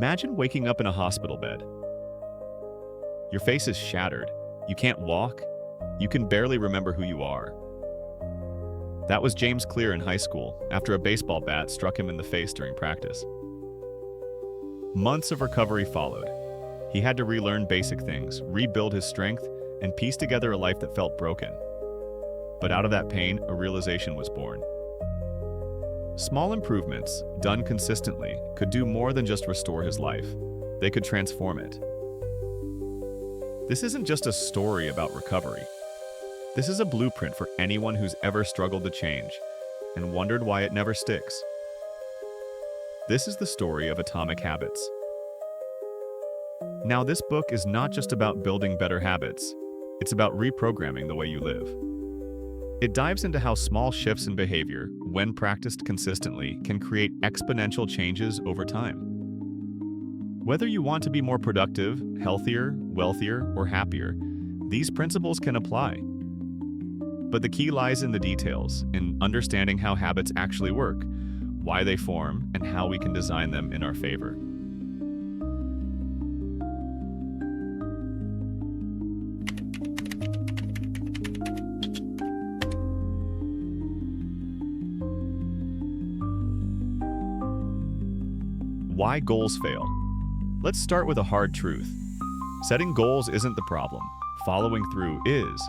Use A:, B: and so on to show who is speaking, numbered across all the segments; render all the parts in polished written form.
A: Imagine waking up in a hospital bed. Your face is shattered. You can't walk. You can barely remember who you are. That was James Clear in high school after a baseball bat struck him in the face during practice. Months of recovery followed. He had to relearn basic things, rebuild his strength, and piece together a life that felt broken. But out of that pain, a realization was born. Small improvements, done consistently, could do more than just restore his life. They could transform it. This isn't just a story about recovery. This is a blueprint for anyone who's ever struggled to change and wondered why it never sticks. This is the story of Atomic Habits. Now, this book is not just about building better habits. It's about reprogramming the way you live. It dives into how small shifts in behavior, when practiced consistently, can create exponential changes over time. Whether you want to be more productive, healthier, wealthier, or happier, these principles can apply. But the key lies in the details, in understanding how habits actually work, why they form, and how we can design them in our favor. Why goals fail. Let's start with a hard truth. Setting goals isn't the problem. Following through is.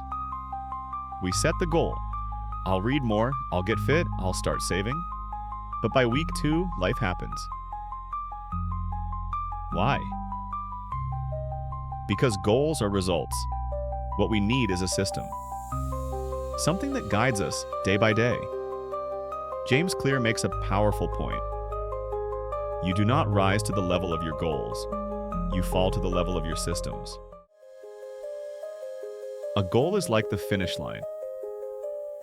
A: We set the goal. I'll read more, I'll get fit, I'll start saving. But by week 2, life happens. Why? Because goals are results. What we need is a system. Something that guides us day by day. James Clear makes a powerful point. You do not rise to the level of your goals. You fall to the level of your systems. A goal is like the finish line.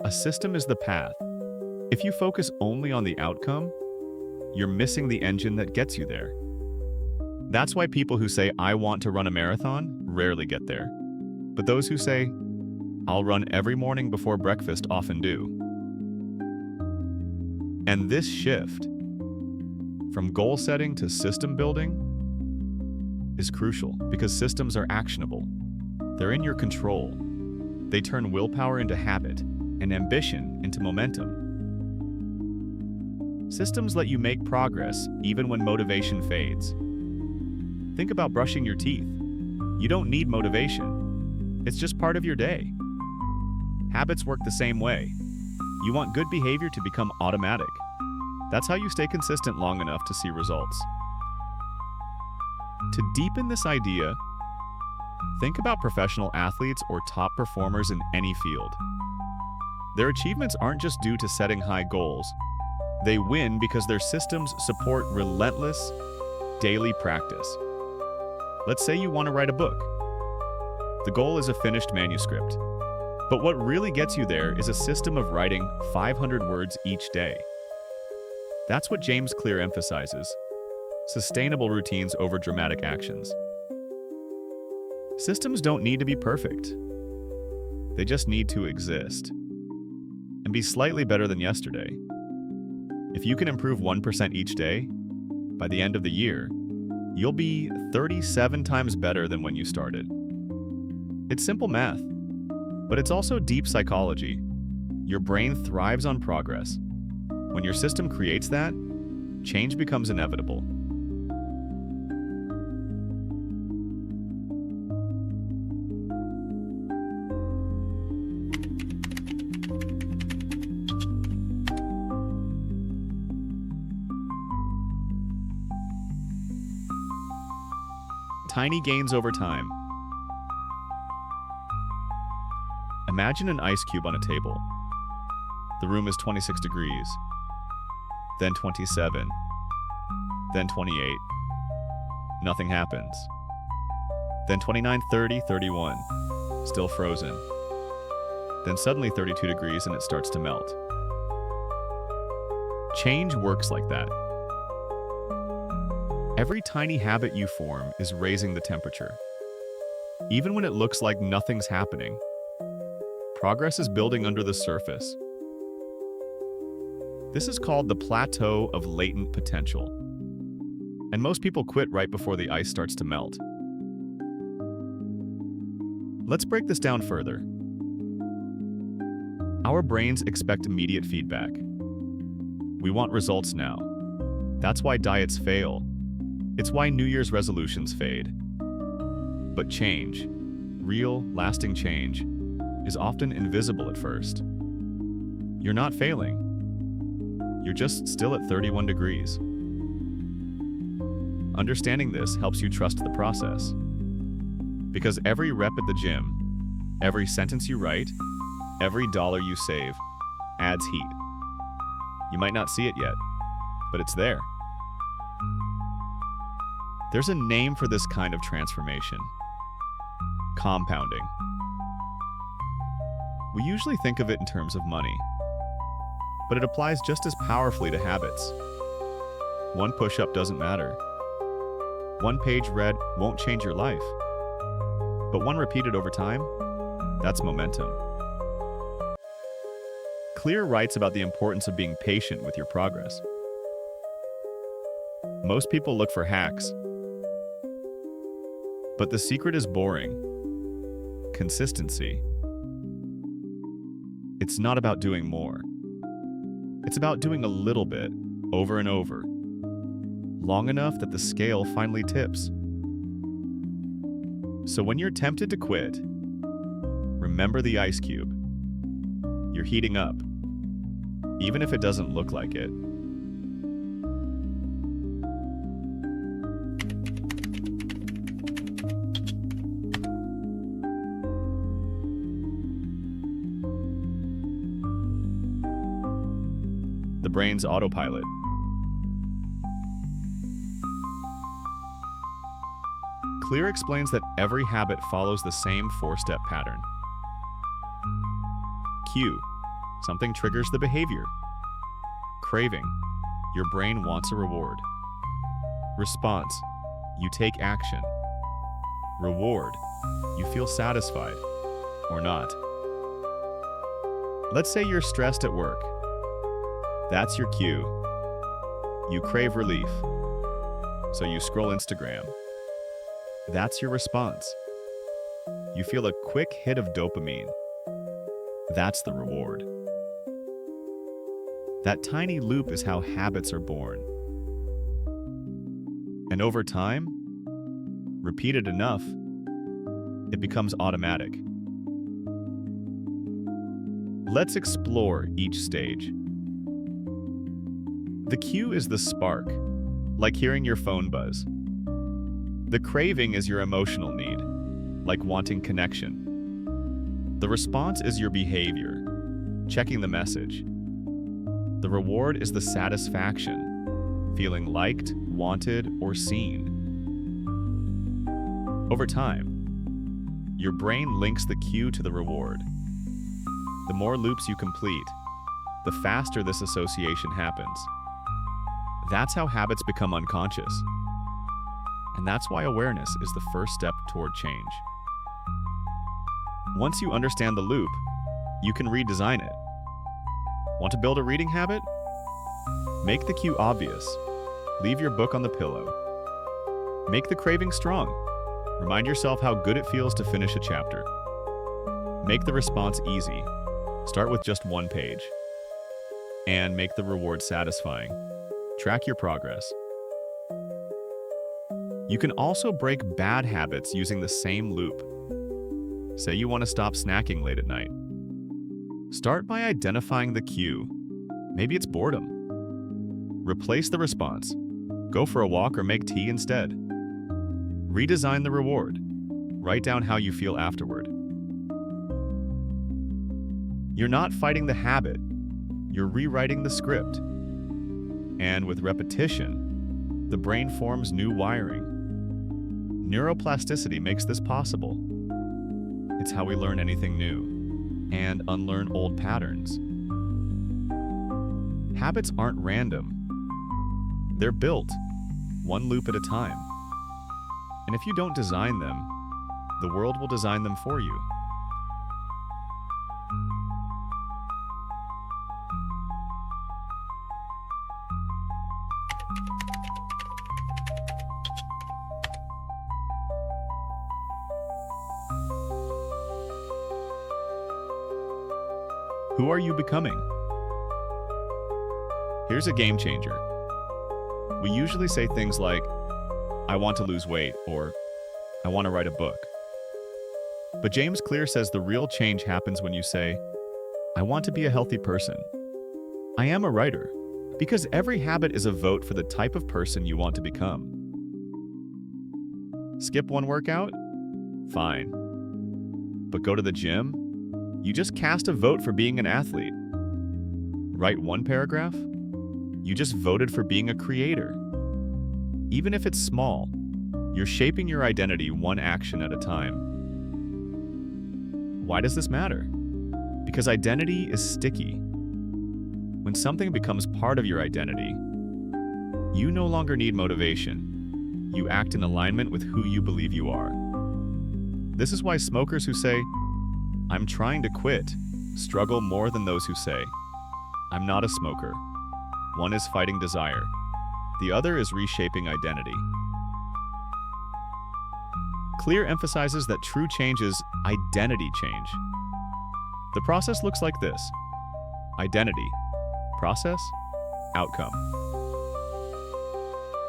A: A system is the path. If you focus only on the outcome, you're missing the engine that gets you there. That's why people who say, "I want to run a marathon," rarely get there. But those who say, "I'll run every morning before breakfast," often do. And this shift, from goal setting to system building, is crucial because systems are actionable. They're in your control. They turn willpower into habit and ambition into momentum. Systems let you make progress even when motivation fades. Think about brushing your teeth. You don't need motivation. It's just part of your day. Habits work the same way. You want good behavior to become automatic. That's how you stay consistent long enough to see results. To deepen this idea, think about professional athletes or top performers in any field. Their achievements aren't just due to setting high goals. They win because their systems support relentless, daily practice. Let's say you want to write a book. The goal is a finished manuscript. But what really gets you there is a system of writing 500 words each day. That's what James Clear emphasizes: sustainable routines over dramatic actions. Systems don't need to be perfect. They just need to exist and be slightly better than yesterday. If you can improve 1% each day, by the end of the year, you'll be 37 times better than when you started. It's simple math, but it's also deep psychology. Your brain thrives on progress. When your system creates that, change becomes inevitable. Tiny gains over time. Imagine an ice cube on a table. The room is 26 degrees. Then 27, then 28. Nothing happens. Then 29, 30, 31, still frozen. Then suddenly 32 degrees and it starts to melt. Change works like that. Every tiny habit you form is raising the temperature. Even when it looks like nothing's happening, progress is building under the surface. This is called the plateau of latent potential. And most people quit right before the ice starts to melt. Let's break this down further. Our brains expect immediate feedback. We want results now. That's why diets fail. It's why New Year's resolutions fade. But change, real, lasting change, is often invisible at first. You're not failing. You're just still at 31 degrees. Understanding this helps you trust the process. Because every rep at the gym, every sentence you write, every dollar you save adds heat. You might not see it yet, but it's there. There's a name for this kind of transformation: compounding. We usually think of it in terms of money, but it applies just as powerfully to habits. One push-up doesn't matter. One page read won't change your life. But one repeated over time, that's momentum. Clear writes about the importance of being patient with your progress. Most people look for hacks, but the secret is boring. Consistency. It's not about doing more. It's about doing a little bit, over and over, long enough that the scale finally tips. So when you're tempted to quit, remember the ice cube. You're heating up, even if it doesn't look like it. The brain's autopilot. Clear explains that every habit follows the same four-step pattern. Cue. Something triggers the behavior. Craving. Your brain wants a reward. Response. You take action. Reward. You feel satisfied. Or not. Let's say you're stressed at work. That's your cue. You crave relief. So you scroll Instagram. That's your response. You feel a quick hit of dopamine. That's the reward. That tiny loop is how habits are born. And over time, repeated enough, it becomes automatic. Let's explore each stage. The cue is the spark, like hearing your phone buzz. The craving is your emotional need, like wanting connection. The response is your behavior, checking the message. The reward is the satisfaction, feeling liked, wanted, or seen. Over time, your brain links the cue to the reward. The more loops you complete, the faster this association happens. That's how habits become unconscious. And that's why awareness is the first step toward change. Once you understand the loop, you can redesign it. Want to build a reading habit? Make the cue obvious. Leave your book on the pillow. Make the craving strong. Remind yourself how good it feels to finish a chapter. Make the response easy. Start with just one page. And make the reward satisfying. Track your progress. You can also break bad habits using the same loop. Say you want to stop snacking late at night. Start by identifying the cue. Maybe it's boredom. Replace the response. Go for a walk or make tea instead. Redesign the reward. Write down how you feel afterward. You're not fighting the habit. You're rewriting the script. And with repetition, the brain forms new wiring. Neuroplasticity makes this possible. It's how we learn anything new and unlearn old patterns. Habits aren't random. They're built, one loop at a time. And if you don't design them, the world will design them for you. Who are you becoming? Here's a game changer. We usually say things like, I want to lose weight, or I want to write a book. But James Clear says the real change happens when you say, I want to be a healthy person. I am a writer. Because every habit is a vote for the type of person you want to become. Skip one workout? Fine. But go to the gym? You just cast a vote for being an athlete. Write one paragraph? You just voted for being a creator. Even if it's small, you're shaping your identity one action at a time. Why does this matter? Because identity is sticky. When something becomes part of your identity, you no longer need motivation. You act in alignment with who you believe you are. This is why smokers who say, I'm trying to quit, struggle more than those who say, I'm not a smoker. One is fighting desire. The other is reshaping identity. Clear emphasizes that true change is identity change. The process looks like this: identity, process, outcome.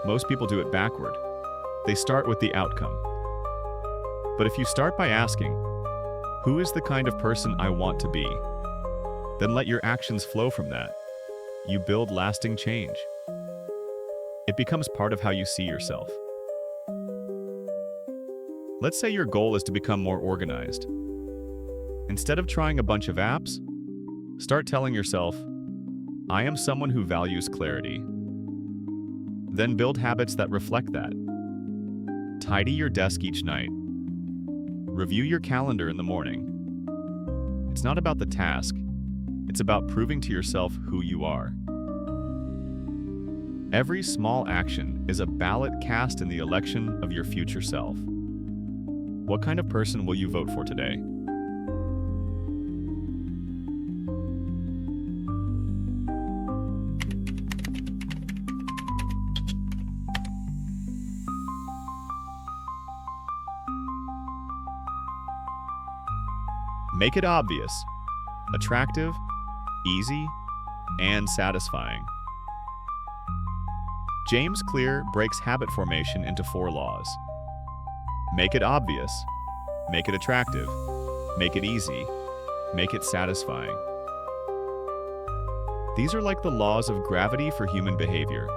A: Most people do it backward. They start with the outcome. But if you start by asking, who is the kind of person I want to be? Then let your actions flow from that. You build lasting change. It becomes part of how you see yourself. Let's say your goal is to become more organized. Instead of trying a bunch of apps, start telling yourself, I am someone who values clarity. Then build habits that reflect that. Tidy your desk each night. Review your calendar in the morning. It's not about the task. It's about proving to yourself who you are. Every small action is a ballot cast in the election of your future self. What kind of person will you vote for today? Make it obvious, attractive, easy, and satisfying. James Clear breaks habit formation into 4 laws. Make it obvious, make it attractive, make it easy, make it satisfying. These are like the laws of gravity for human behavior.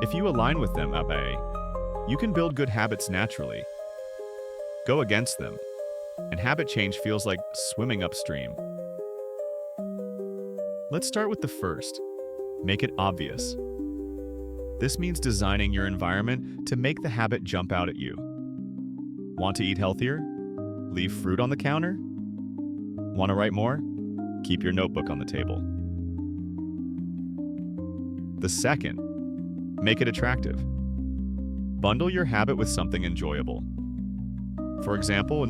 A: If you align with them, you can build good habits naturally. Go against them, and habit change feels like swimming upstream. Let's start with the first. Make it obvious. This means designing your environment to make the habit jump out at you. Want to eat healthier? Leave fruit on the counter? Want to write more? Keep your notebook on the table. The second, make it attractive. Bundle your habit with something enjoyable. For example,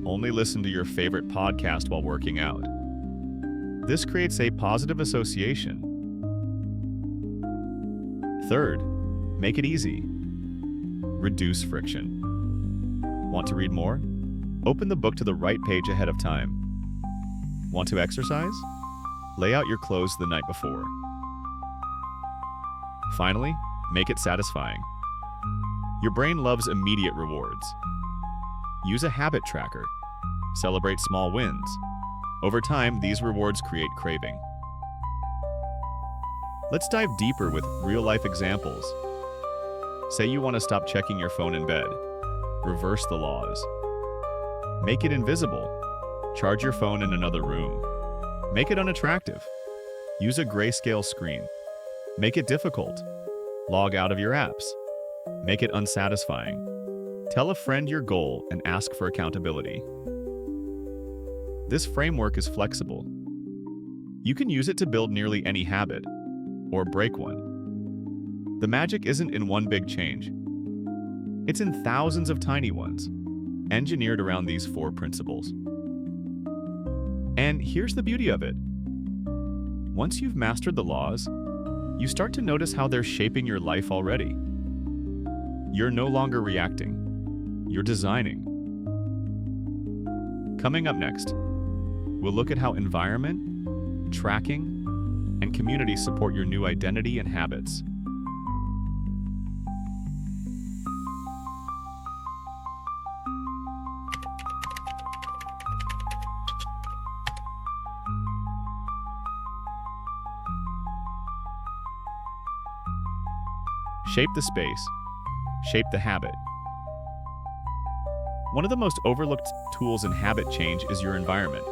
A: only listen to your favorite podcast while working out. This creates a positive association. Third, make it easy. Reduce friction. Want to read more? Open the book to the right page ahead of time. Want to exercise? Lay out your clothes the night before. Finally, make it satisfying. Your brain loves immediate rewards. Use a habit tracker. Celebrate small wins. Over time, these rewards create craving. Let's dive deeper with real-life examples. Say you want to stop checking your phone in bed. Reverse the laws. Make it invisible. Charge your phone in another room. Make it unattractive. Use a grayscale screen. Make it difficult. Log out of your apps. Make it unsatisfying. Tell a friend your goal and ask for accountability. This framework is flexible. You can use it to build nearly any habit, or break one. The magic isn't in one big change. It's in thousands of tiny ones, engineered around these 4 principles. And here's the beauty of it. Once you've mastered the laws, you start to notice how they're shaping your life already. You're no longer reacting. You're designing. Coming up next, we'll look at how environment, tracking, and community support your new identity and habits. Shape the space. Shape the habit. One of the most overlooked tools in habit change is your environment.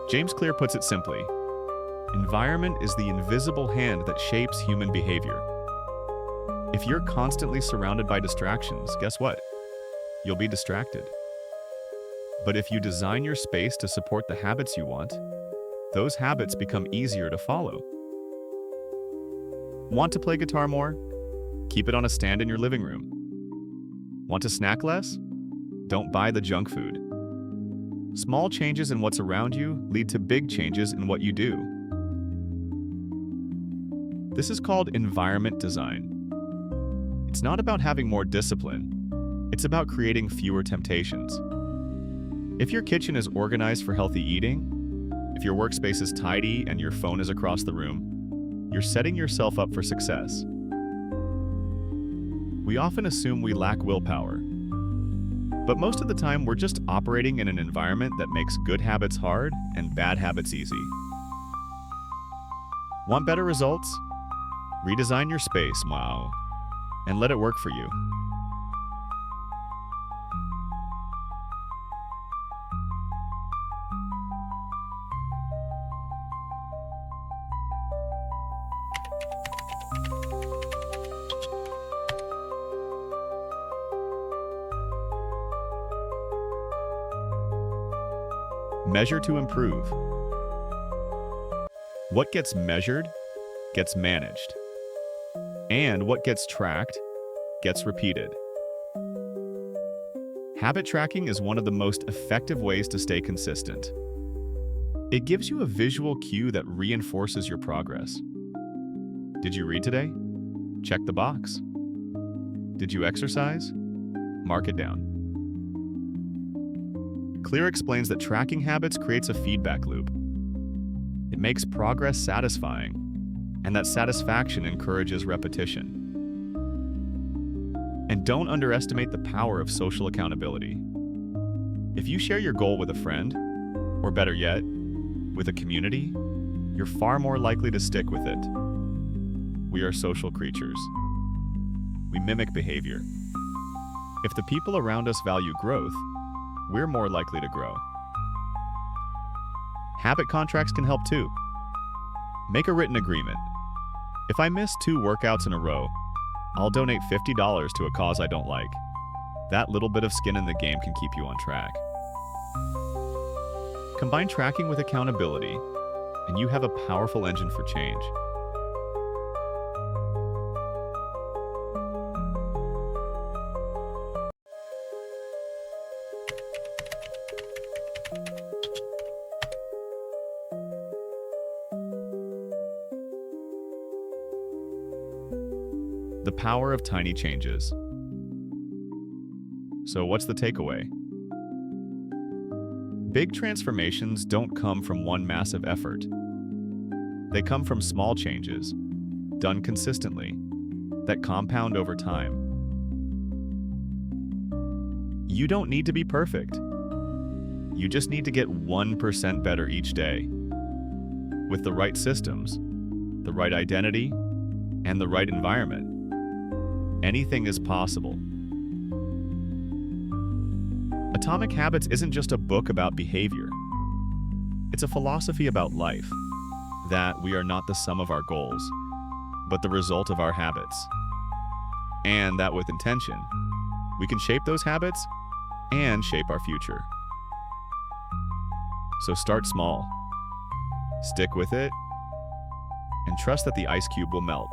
A: James Clear puts it simply: environment is the invisible hand that shapes human behavior. If you're constantly surrounded by distractions, guess what? You'll be distracted. But if you design your space to support the habits you want, those habits become easier to follow. Want to play guitar more? Keep it on a stand in your living room. Want to snack less? Don't buy the junk food. Small changes in what's around you lead to big changes in what you do. This is called environment design. It's not about having more discipline. It's about creating fewer temptations. If your kitchen is organized for healthy eating, if your workspace is tidy and your phone is across the room, you're setting yourself up for success. We often assume we lack willpower, but most of the time we're just operating in an environment that makes good habits hard and bad habits easy. Want better results? Redesign your space, wow, and let it work for you. Measure to improve. What gets measured gets managed, and what gets tracked gets repeated. Habit tracking is one of the most effective ways to stay consistent. It gives you a visual cue that reinforces your progress. Did you read today? Check the box. Did you exercise? Mark it down. Clear explains that tracking habits creates a feedback loop. It makes progress satisfying, and that satisfaction encourages repetition. And don't underestimate the power of social accountability. If you share your goal with a friend, or better yet, with a community, you're far more likely to stick with it. We are social creatures. We mimic behavior. If the people around us value growth, we're more likely to grow. Habit contracts can help too. Make a written agreement. If I miss 2 workouts in a row, I'll donate $50 to a cause I don't like. That little bit of skin in the game can keep you on track. Combine tracking with accountability, and you have a powerful engine for change. The power of tiny changes. So what's the takeaway? Big transformations don't come from one massive effort. They come from small changes, done consistently, that compound over time. You don't need to be perfect. You just need to get 1% better each day. With the right systems, the right identity, and the right environment, anything is possible. Atomic Habits isn't just a book about behavior. It's a philosophy about life, that we are not the sum of our goals, but the result of our habits. And that with intention, we can shape those habits and shape our future. So start small, stick with it, and trust that the ice cube will melt.